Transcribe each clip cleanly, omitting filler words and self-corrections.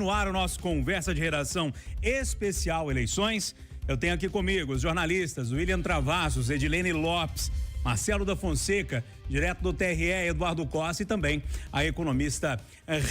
no ar o nosso Conversa de Redação Especial Eleições. Eu tenho aqui comigo os jornalistas William Travassos, Edilene Lopes, Marcelo da Fonseca, direto do TRE, Eduardo Costa, e também a economista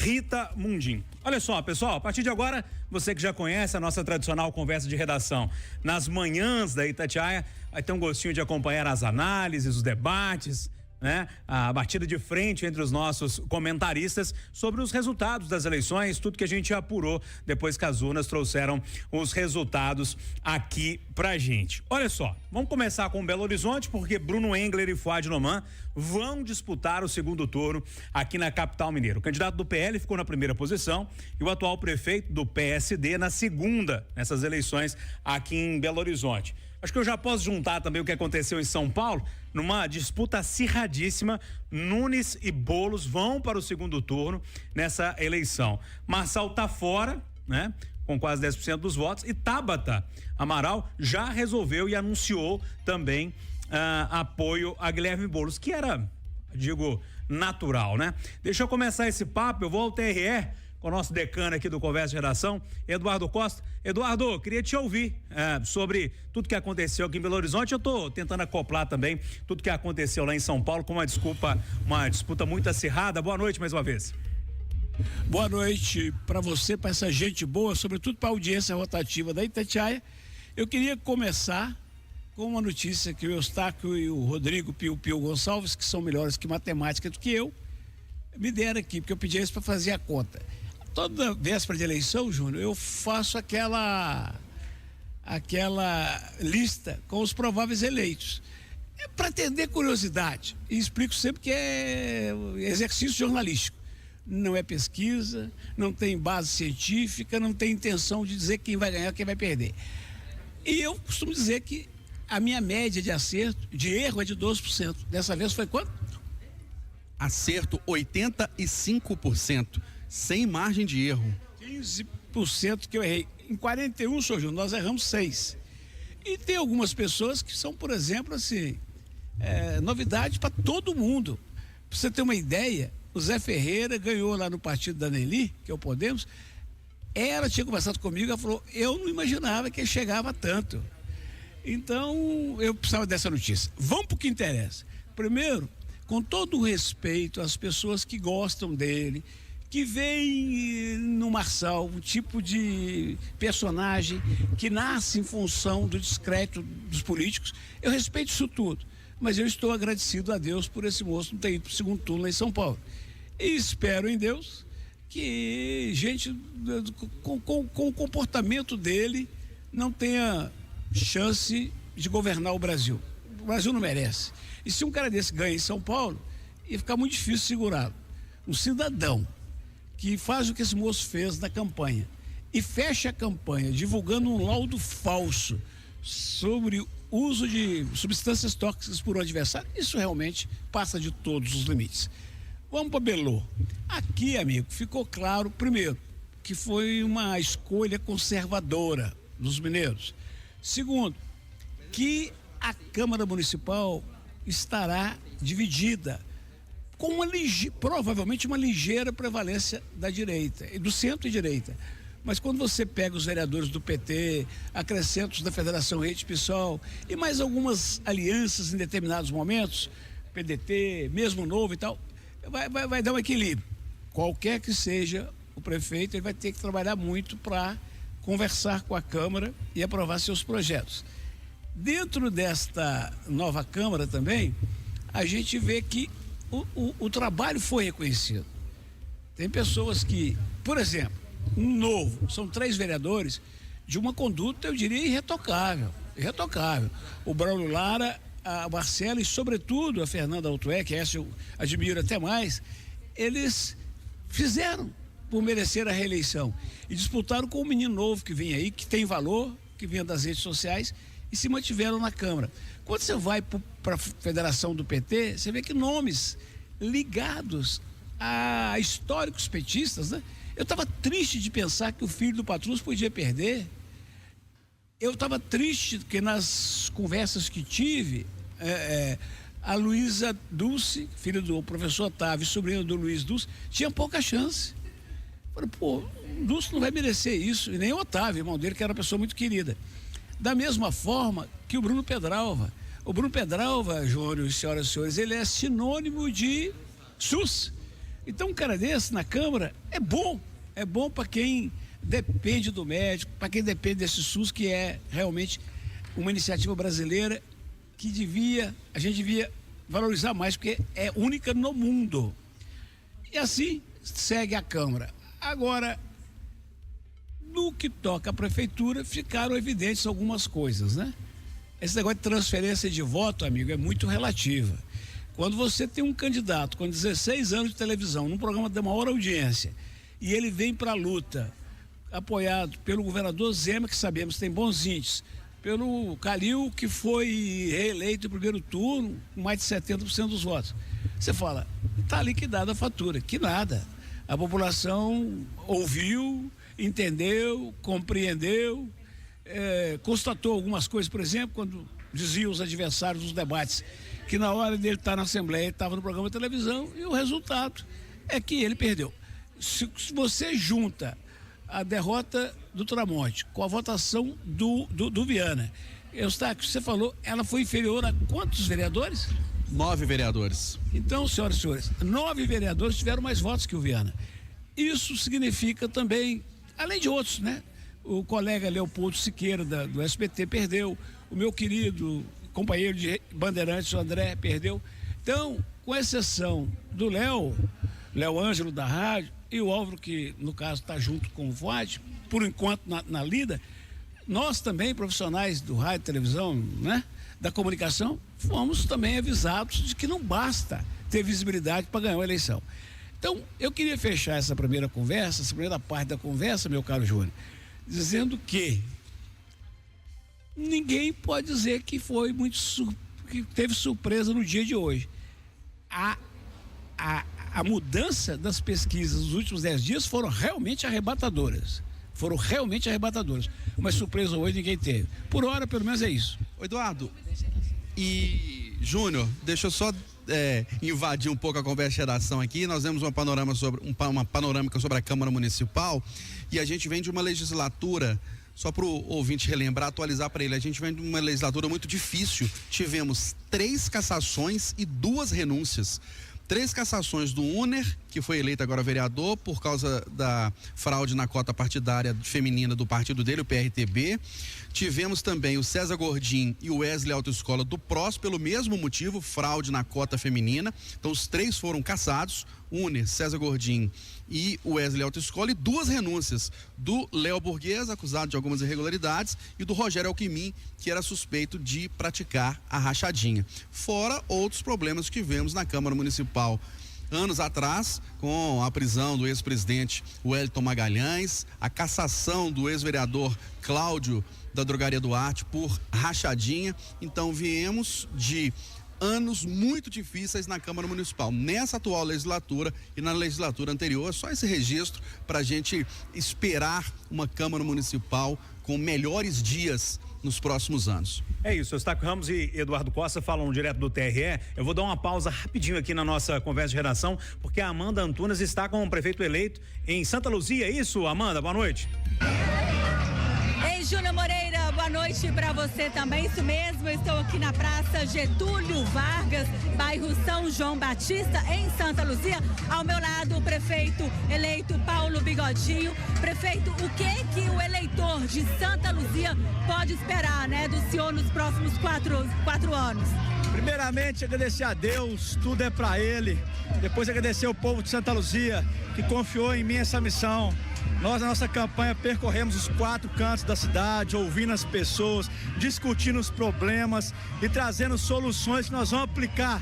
Rita Mundim. Olha só, pessoal, a partir de agora, você que já conhece a nossa tradicional conversa de redação, nas manhãs da Itatiaia, vai ter um gostinho de acompanhar as análises, os debates, né? A batida de frente entre os nossos comentaristas sobre os resultados das eleições, tudo que a gente apurou depois que as urnas trouxeram os resultados aqui pra gente. Olha só, vamos começar com Belo Horizonte, porque Bruno Engler e Fuad Noman vão disputar o segundo turno aqui na capital mineira. O candidato do PL ficou na primeira posição e o atual prefeito do PSD na segunda, nessas eleições aqui em Belo Horizonte. Acho que eu já posso juntar também o que aconteceu em São Paulo, numa disputa acirradíssima. Nunes e Boulos vão para o segundo turno nessa eleição. Marçal tá fora, né? Com quase 10% dos votos, e Tabata Amaral já resolveu e anunciou também apoio a Guilherme Boulos, que era, digo, natural, né? Deixa eu começar esse papo, eu vou ao TRE com o nosso decano aqui do Conversa de Redação, Eduardo Costa. Eduardo, queria te ouvir sobre tudo que aconteceu aqui em Belo Horizonte. Eu tô tentando acoplar também tudo que aconteceu lá em São Paulo com uma disputa muito acirrada. Boa noite mais uma vez. Boa noite para você, para essa gente boa, sobretudo para a audiência rotativa da Itatiaia. Eu queria começar com uma notícia que o Eustáquio e o Rodrigo Pio Gonçalves, que são melhores que matemática do que eu, me deram aqui, porque eu pedi eles para fazer a conta. Toda véspera de eleição, Júnior, eu faço aquela lista com os prováveis eleitos. É para atender curiosidade. E explico sempre que é exercício jornalístico. Não é pesquisa, não tem base científica, não tem intenção de dizer quem vai ganhar, quem vai perder. E eu costumo dizer que a minha média de acerto, de erro, é de 12%. Dessa vez foi quanto? Acerto 85%, sem margem de erro. 15% que eu errei. Em 41, senhor Júnior, nós erramos 6. E tem algumas pessoas que são, por exemplo, assim, novidade para todo mundo. Para você ter uma ideia, o Zé Ferreira ganhou lá no partido da Nelly, que é o Podemos. Ela tinha conversado comigo, ela falou, eu não imaginava que ele chegava tanto. Então, eu precisava dessa notícia. Vamos para o que interessa. Primeiro, com todo o respeito às pessoas que gostam dele, que veem no Marçal um tipo de personagem que nasce em função do descrédito dos políticos, eu respeito isso tudo, mas eu estou agradecido a Deus por esse moço não ter ido para o segundo turno lá em São Paulo. E espero em Deus que gente com o comportamento dele não tenha chance de governar o Brasil. O Brasil não merece. E se um cara desse ganha em São Paulo, ia ficar muito difícil segurá-lo. Um cidadão que faz o que esse moço fez na campanha e fecha a campanha divulgando um laudo falso sobre o uso de substâncias tóxicas por um adversário, isso realmente passa de todos os limites. Vamos para Belo. Aqui, amigo, ficou claro, primeiro, que foi uma escolha conservadora dos mineiros. Segundo, que a Câmara Municipal estará dividida com provavelmente uma ligeira prevalência da direita e do centro-direita. Mas quando você pega os vereadores do PT, acrescentos da Federação Rede-PSOL e mais algumas alianças em determinados momentos, PDT, mesmo Novo e tal, vai dar um equilíbrio. Qualquer que seja o prefeito, ele vai ter que trabalhar muito para conversar com a Câmara e aprovar seus projetos. Dentro desta nova Câmara também, a gente vê que o trabalho foi reconhecido. Tem pessoas que, por exemplo, são 3 vereadores de uma conduta, eu diria, irretocável. O Braulio Lara, a Marcela e, sobretudo, a Fernanda Altué, que essa eu admiro até mais, eles fizeram por merecer a reeleição e disputaram com um menino novo que vem aí, que tem valor, que vinha das redes sociais, e se mantiveram na Câmara. Quando você vai para a federação do PT, você vê que nomes ligados a históricos petistas, né? Eu estava triste de pensar que o filho do Patrus podia perder. Eu estava triste porque nas conversas que tive, a Luísa Dulce, filha do professor Otávio, sobrinha do Luiz Dulce, tinha pouca chance. Falei, pô, o Lúcio não vai merecer isso, e nem o Otávio, irmão dele, que era uma pessoa muito querida. Da mesma forma que o Bruno Pedralva. O Bruno Pedralva, Júnior, senhoras e senhores, ele é sinônimo de SUS. Então, um cara desse na Câmara é bom para quem depende do médico, para quem depende desse SUS, que é realmente uma iniciativa brasileira que a gente devia valorizar mais, porque é única no mundo. E assim segue a Câmara. Agora, no que toca à Prefeitura, ficaram evidentes algumas coisas, né? Esse negócio de transferência de voto, amigo, é muito relativa. Quando você tem um candidato com 16 anos de televisão, num programa de maior audiência, e ele vem para a luta, apoiado pelo governador Zema, que sabemos tem bons índices, pelo Calil, que foi reeleito no primeiro turno, com mais de 70% dos votos. Você fala, está liquidada a fatura. Que nada. A população ouviu, entendeu, compreendeu, constatou algumas coisas, por exemplo, quando diziam os adversários dos debates que na hora dele estar na Assembleia, ele estava no programa de televisão, e o resultado é que ele perdeu. Se você junta a derrota do Tramonte com a votação do Viana, Eustáquio, você falou, ela foi inferior a quantos vereadores? 9 vereadores. Então, senhoras e senhores, 9 vereadores tiveram mais votos que o Viana. Isso significa também, além de outros, né? O colega Leopoldo Siqueira, do SBT, perdeu. O meu querido companheiro de Bandeirantes, o André, perdeu. Então, com exceção do Léo Ângelo da rádio, e o Álvaro, que no caso está junto com o Fuad, por enquanto na lida, nós também, profissionais do rádio e televisão, né, da comunicação, fomos também avisados de que não basta ter visibilidade para ganhar uma eleição. Então, eu queria fechar essa primeira conversa, essa primeira parte da conversa, meu caro Júnior, dizendo que ninguém pode dizer que foi que teve surpresa no dia de hoje. A mudança das pesquisas nos últimos 10 dias foram realmente arrebatadoras. Mas surpresa hoje ninguém teve. Por hora, pelo menos é isso. Eduardo e Júnior, deixa eu só invadir um pouco a conversa de redação aqui. Nós vemos uma panorâmica sobre a Câmara Municipal e a gente vem de uma legislatura, só para o ouvinte relembrar, atualizar para ele, a gente vem de uma legislatura muito difícil. Tivemos 3 cassações e 2 renúncias. 3 cassações do Uner, que foi eleito agora vereador por causa da fraude na cota partidária feminina do partido dele, o PRTB. Tivemos também o César Gordim e o Wesley Autoescola do PROS, pelo mesmo motivo, fraude na cota feminina. Então os 3 foram cassados, Uner, César Gordim e o Wesley Autoescola, e 2 renúncias do Léo Burguês, acusado de algumas irregularidades, e do Rogério Alquimim, que era suspeito de praticar a rachadinha. Fora outros problemas que tivemos na Câmara Municipal anos atrás, com a prisão do ex-presidente Wellington Magalhães, a cassação do ex-vereador Cláudio da Drogaria Duarte por rachadinha. Então viemos de anos muito difíceis na Câmara Municipal, nessa atual legislatura e na legislatura anterior. Só esse registro para a gente esperar uma Câmara Municipal com melhores dias nos próximos anos. É isso, Eustáquio Ramos e Eduardo Costa falam direto do TRE. Eu vou dar uma pausa rapidinho aqui na nossa conversa de redação, porque a Amanda Antunes está com o prefeito eleito em Santa Luzia. É isso, Amanda? Boa noite. Ei, Júnior Moreira, boa noite para você também. Isso mesmo, eu estou aqui na Praça Getúlio Vargas, bairro São João Batista, em Santa Luzia. Ao meu lado, o prefeito eleito Paulo Bigodinho. Prefeito, o que o eleitor de Santa Luzia pode esperar, né, do senhor nos próximos quatro anos? Primeiramente, agradecer a Deus, tudo é para Ele. Depois, agradecer ao povo de Santa Luzia, que confiou em mim essa missão. Nós, na nossa campanha, percorremos os 4 cantos da cidade, ouvindo as pessoas, discutindo os problemas e trazendo soluções que nós vamos aplicar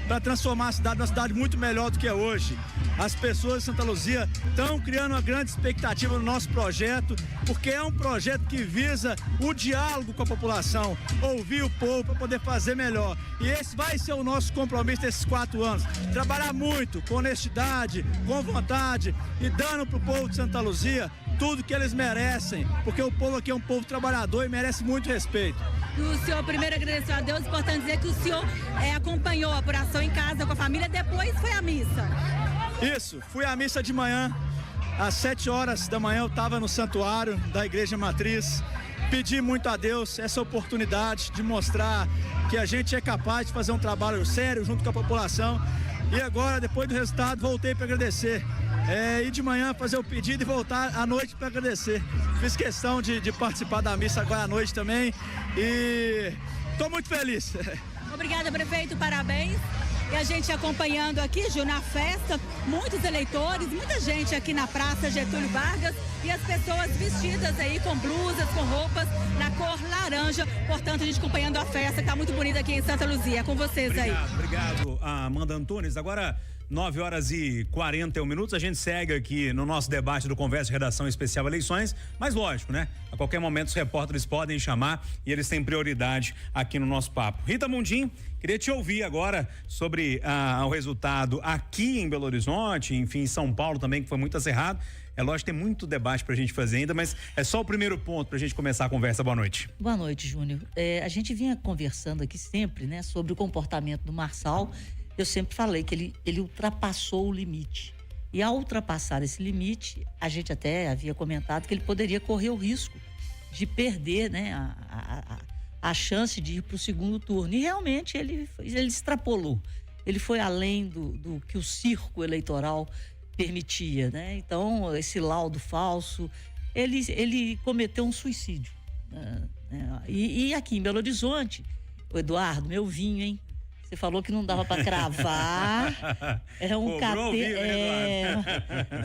para transformar a cidade numa cidade muito melhor do que é hoje. As pessoas de Santa Luzia estão criando uma grande expectativa no nosso projeto, porque é um projeto que visa o diálogo com a população, ouvir o povo para poder fazer melhor. E esse vai ser o nosso compromisso desses 4 anos. Trabalhar muito, com honestidade, com vontade e dando para o povo de Santa Luzia tudo que eles merecem, porque o povo aqui é um povo trabalhador e merece muito respeito. O senhor primeiro agradeceu a Deus, importante dizer que o senhor acompanhou a apuração em casa com a família, depois foi à missa. Isso, fui à missa de manhã, às 7 horas da manhã eu estava no santuário da Igreja Matriz. Pedi muito a Deus essa oportunidade de mostrar que a gente é capaz de fazer um trabalho sério junto com a população. E agora, depois do resultado, voltei para agradecer. Ir de manhã fazer o pedido e voltar à noite para agradecer. Fiz questão de participar da missa agora à noite também e estou muito feliz. Obrigada, prefeito, parabéns. E a gente acompanhando aqui, Ju, na festa, muitos eleitores, muita gente aqui na Praça Getúlio Vargas e as pessoas vestidas aí com blusas, com roupas na cor laranja. Portanto, a gente acompanhando a festa, que está muito bonita aqui em Santa Luzia. É com vocês aí. Obrigado, Amanda Antunes. Agora, 9 horas e 41 minutos, a gente segue aqui no nosso debate do Conversa de Redação Especial Eleições, mas lógico, né? A qualquer momento os repórteres podem chamar e eles têm prioridade aqui no nosso papo. Rita Mundim, queria te ouvir agora sobre o resultado aqui em Belo Horizonte, enfim, em São Paulo também, que foi muito acirrado. É lógico, tem muito debate pra gente fazer ainda, mas é só o primeiro ponto pra gente começar a conversa. Boa noite. Boa noite, Júnior. A gente vinha conversando aqui sempre, né, sobre o comportamento do Marçal. Eu sempre falei que ele ultrapassou o limite. E ao ultrapassar esse limite, a gente até havia comentado que ele poderia correr o risco de perder, né, a chance de ir para o segundo turno. E realmente ele extrapolou. Ele foi além do que o circo eleitoral permitia, né? Então, esse laudo falso, ele cometeu um suicídio. E aqui em Belo Horizonte, o Eduardo, meu vinho, hein? Você falou que não dava para cravar. É um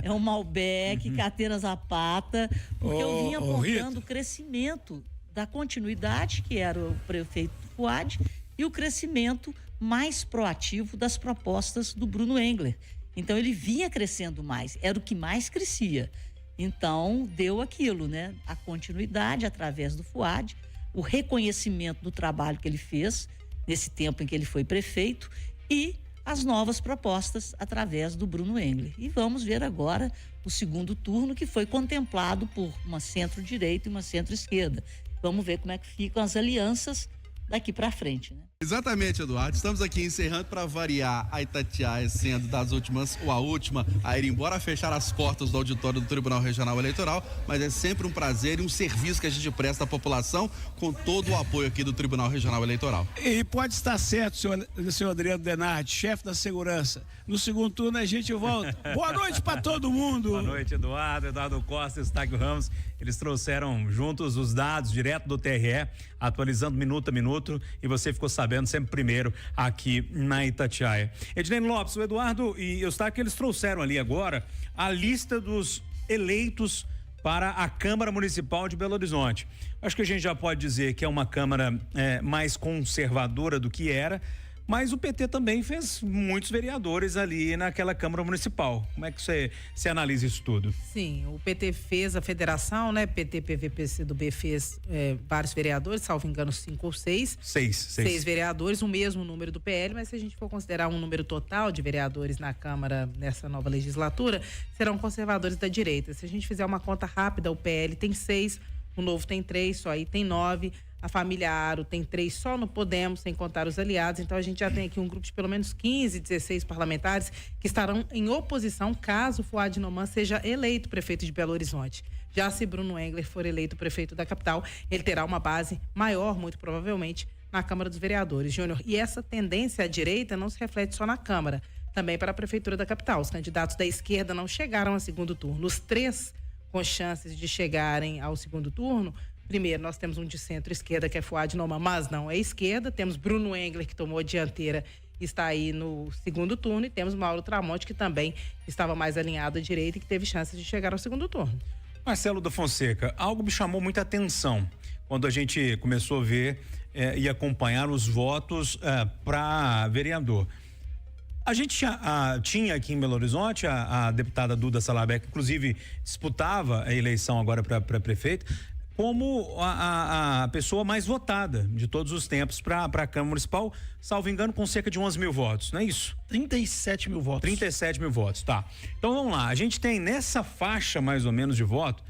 é um Malbec, Catena Zapata, porque eu vinha apontando o crescimento da continuidade, que era o prefeito Fuad, e o crescimento mais proativo das propostas do Bruno Engler. Então ele vinha crescendo mais, era o que mais crescia. Então deu aquilo, né? A continuidade através do Fuad, o reconhecimento do trabalho que ele fez nesse tempo em que ele foi prefeito e as novas propostas através do Bruno Engler. E vamos ver agora o segundo turno, que foi contemplado por uma centro-direita e uma centro-esquerda. Vamos ver como é que ficam as alianças daqui para frente, né? Exatamente, Eduardo. Estamos aqui encerrando, para variar, a Itatiaia sendo das últimas, ou a última a ir embora, a fechar as portas do auditório do Tribunal Regional Eleitoral, mas é sempre um prazer e um serviço que a gente presta à população com todo o apoio aqui do Tribunal Regional Eleitoral. E pode estar certo, senhor Adriano Denardi, chefe da segurança. No segundo turno a gente volta. Boa noite para todo mundo. Boa noite, Eduardo Costa, Eustáquio Ramos. Eles trouxeram juntos os dados direto do TRE, atualizando minuto a minuto, e você ficou sabendo sempre primeiro aqui na Itatiaia. Edilene Lopes, o Eduardo e Eustáquio, eles trouxeram ali agora a lista dos eleitos para a Câmara Municipal de Belo Horizonte. Acho que a gente já pode dizer que é uma Câmara mais conservadora do que era, mas o PT também fez muitos vereadores ali naquela Câmara Municipal. Como é que você analisa isso tudo? Sim, o PT fez a federação, né? PT, PV, PCdoB fez vários vereadores, salvo engano 5 ou 6. Seis vereadores, o mesmo número do PL, mas se a gente for considerar um número total de vereadores na Câmara nessa nova legislatura, serão conservadores da direita. Se a gente fizer uma conta rápida, o PL tem 6, o Novo tem 3, só aí tem 9. A família Aro tem 3 só no Podemos, sem contar os aliados. Então a gente já tem aqui um grupo de pelo menos 15, 16 parlamentares que estarão em oposição caso Fuad Noman seja eleito prefeito de Belo Horizonte. Já se Bruno Engler for eleito prefeito da capital, ele terá uma base maior, muito provavelmente, na Câmara dos Vereadores, Júnior. E essa tendência à direita não se reflete só na Câmara, também para a Prefeitura da capital. Os candidatos da esquerda não chegaram ao segundo turno. Os 3 com chances de chegarem ao segundo turno. Primeiro, nós temos um de centro-esquerda, que é Fuad Noman, mas não é esquerda. Temos Bruno Engler, que tomou a dianteira e está aí no segundo turno. E temos Mauro Tramonte, que também estava mais alinhado à direita e que teve chances de chegar ao segundo turno. Marcelo da Fonseca, algo me chamou muita atenção quando a gente começou a ver e acompanhar os votos para vereador. A gente tinha aqui em Belo Horizonte a deputada Duda Salabek, inclusive disputava a eleição agora para prefeito, como a pessoa mais votada de todos os tempos para a Câmara Municipal, salvo engano, com cerca de 11 mil votos, não é isso? 37 mil votos. 37 mil votos, tá. Então vamos lá, a gente tem nessa faixa mais ou menos de voto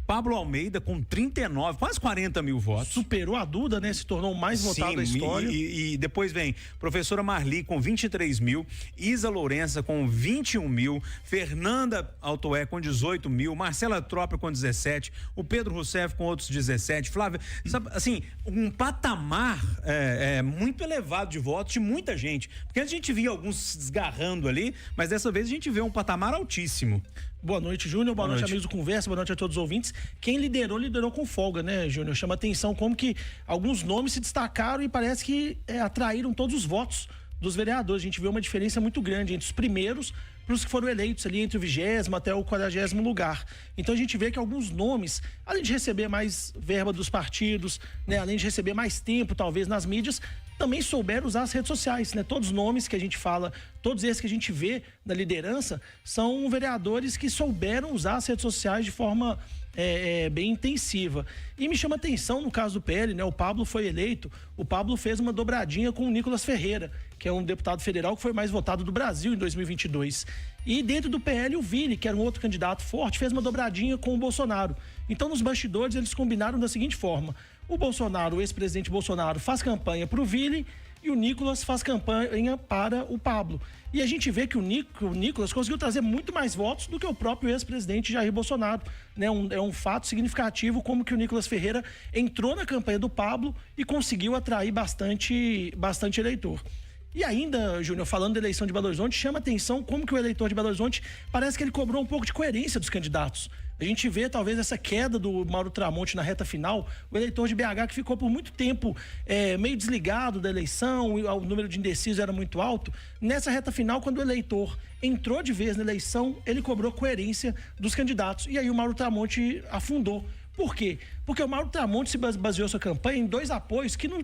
Pablo Almeida com 39, quase 40 mil votos. Superou a Duda, né? Se tornou o mais votado da história. E depois vem professora Marli com 23 mil, Isa Lourença com 21 mil, Fernanda Altoé com 18 mil, Marcela Tropa com 17, o Pedro Rousseff com outros 17, Flávia, sabe, assim, um patamar muito elevado de votos de muita gente. Porque a gente via alguns se desgarrando ali, mas dessa vez a gente vê um patamar altíssimo. Boa noite, Júnior. Boa noite, amigos do Conversa. Boa noite a todos os ouvintes. Quem liderou com folga, né, Júnior? Chama atenção como que alguns nomes se destacaram e parece que atraíram todos os votos dos vereadores. A gente vê uma diferença muito grande entre os primeiros para os que foram eleitos ali entre o 20º até o 40º lugar. Então a gente vê que alguns nomes, além de receber mais verba dos partidos, né, além de receber mais tempo, talvez, nas mídias, também souberam usar as redes sociais, né? Todos os nomes que a gente fala, todos esses que a gente vê na liderança, são vereadores que souberam usar as redes sociais de forma bem intensiva. E me chama atenção no caso do PL, né? O Pablo foi eleito, o Pablo fez uma dobradinha com o Nicolas Ferreira, que é um deputado federal que foi mais votado do Brasil em 2022. E dentro do PL, o Vini, que era um outro candidato forte, fez uma dobradinha com o Bolsonaro. Então, nos bastidores, eles combinaram da seguinte forma: o Bolsonaro, o ex-presidente Bolsonaro, faz campanha para o Vini e o Nicolas faz campanha para o Pablo. E a gente vê que o Nicolas conseguiu trazer muito mais votos do que o próprio ex-presidente Jair Bolsonaro, né? É um fato significativo como que o Nicolas Ferreira entrou na campanha do Pablo e conseguiu atrair bastante eleitor. E ainda, Júnior, falando da eleição de Belo Horizonte, chama atenção como que o eleitor de Belo Horizonte parece que ele cobrou um pouco de coerência dos candidatos. A gente vê talvez essa queda do Mauro Tramonte na reta final, o eleitor de BH que ficou por muito tempo meio desligado da eleição, o número de indecisos era muito alto. Nessa reta final, quando o eleitor entrou de vez na eleição, ele cobrou coerência dos candidatos. E aí o Mauro Tramonte afundou. Por quê? Porque o Mauro Tramonte se baseou sua campanha em dois apoios que não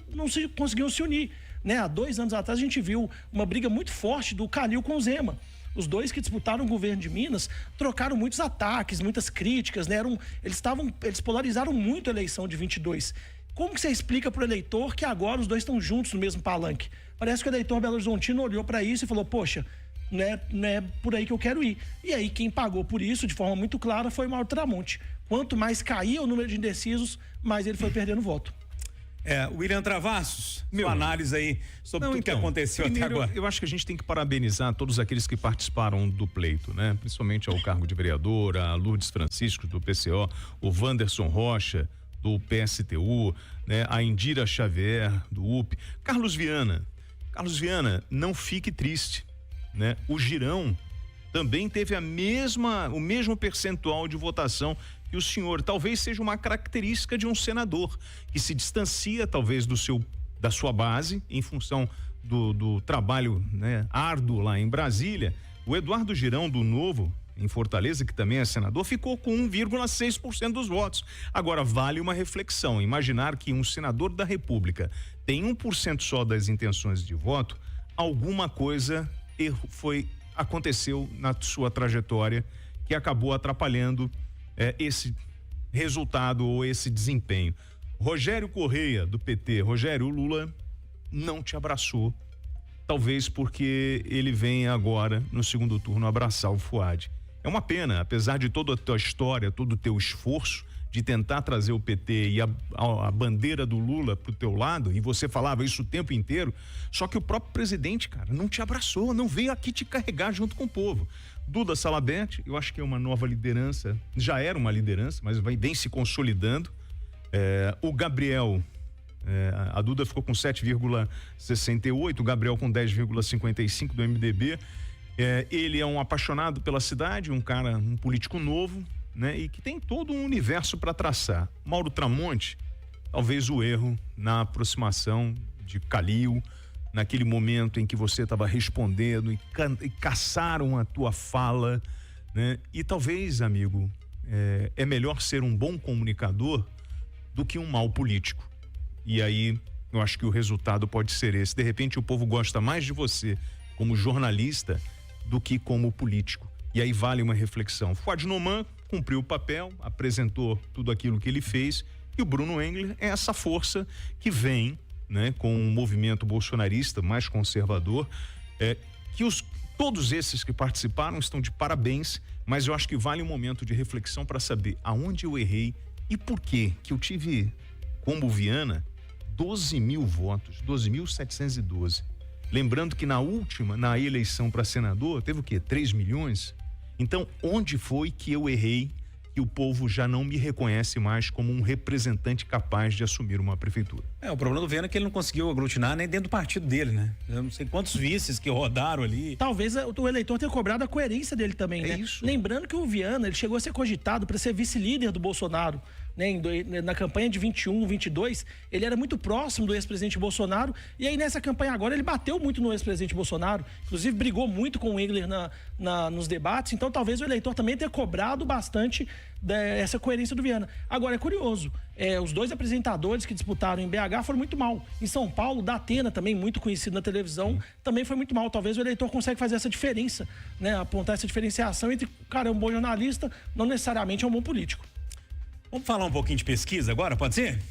conseguiam se unir. Né? Há 2 anos atrás a gente viu uma briga muito forte do Calil com o Zema. Os dois que disputaram o governo de Minas trocaram muitos ataques, muitas críticas, né? Eles polarizaram muito a eleição de 22. Como que você explica para o eleitor que agora os dois estão juntos no mesmo palanque? Parece que o eleitor belo-horizontino olhou para isso e falou: poxa, não é por aí que eu quero ir. E aí quem pagou por isso de forma muito clara foi o Mauro Tramonte. Quanto mais caía o número de indecisos, mais ele foi perdendo voto. William Travassos, sua análise aí sobre tudo que aconteceu até agora. Eu acho que a gente tem que parabenizar todos aqueles que participaram do pleito, né? Principalmente ao cargo de vereador, a Lourdes Francisco do PCO, o Wanderson Rocha do PSTU, né? A Indira Xavier do UP, Carlos Viana, não fique triste, né? O Girão também teve o mesmo percentual de votação que o senhor. Talvez seja uma característica de um senador que se distancia talvez da sua base em função do trabalho, né, árduo lá em Brasília. O Eduardo Girão do Novo em Fortaleza, que também é senador, ficou com 1,6% dos votos. Agora vale uma reflexão, imaginar que um senador da República tem 1% só das intenções de voto, alguma coisa aconteceu na sua trajetória que acabou atrapalhando esse resultado ou esse desempenho. Rogério Correia do PT, Rogério, o Lula não te abraçou, talvez porque ele venha agora no segundo turno abraçar o Fuad. É uma pena, apesar de toda a tua história, todo o teu esforço de tentar trazer o PT e a bandeira do Lula pro teu lado, e você falava isso o tempo inteiro, só que o próprio presidente, cara, não te abraçou, não veio aqui te carregar junto com o povo. Duda Salabert, eu acho que é uma nova liderança, já era uma liderança, mas vem se consolidando. O Gabriel, a Duda ficou com 7,68, o Gabriel com 10,55 do MDB. Ele é um apaixonado pela cidade, um político novo, né? E que tem todo um universo para traçar. Mauro Tramonte, talvez o erro na aproximação de Calil, naquele momento em que você estava respondendo e caçaram a tua fala, né? E talvez, amigo, é melhor ser um bom comunicador do que um mau político. E aí, eu acho que o resultado pode ser esse. De repente, o povo gosta mais de você como jornalista do que como político. E aí vale uma reflexão. Fuad Noman cumpriu o papel, apresentou tudo aquilo que ele fez, e o Bruno Engler é essa força que vem, né, com um movimento bolsonarista mais conservador, que Todos esses que participaram estão de parabéns, mas eu acho que vale um momento de reflexão para saber aonde eu errei e por que eu tive, como Viana, 12 mil votos, 12.712. Lembrando que na eleição para senador, teve o quê? 3 milhões? Então, onde foi que eu errei, que o povo já não me reconhece mais como um representante capaz de assumir uma prefeitura? O problema do Viana é que ele não conseguiu aglutinar nem dentro do partido dele, né? Eu não sei quantos vices que rodaram ali. Talvez o eleitor tenha cobrado a coerência dele também, né? Isso. Lembrando que o Viana, ele chegou a ser cogitado para ser vice-líder do Bolsonaro, né? Na campanha de 21, 22, ele era muito próximo do ex-presidente Bolsonaro, e aí nessa campanha agora ele bateu muito no ex-presidente Bolsonaro, inclusive brigou muito com o Engler nos debates, então talvez o eleitor também tenha cobrado bastante essa coerência do Viana. Agora, é curioso, os dois apresentadores que disputaram em BH foram muito mal. Em São Paulo, Datena, também muito conhecido na televisão, também foi muito mal. Talvez o eleitor consiga fazer essa diferença, né? Apontar essa diferenciação entre, cara, é um bom jornalista, não necessariamente é um bom político. Vamos falar um pouquinho de pesquisa agora, pode ser?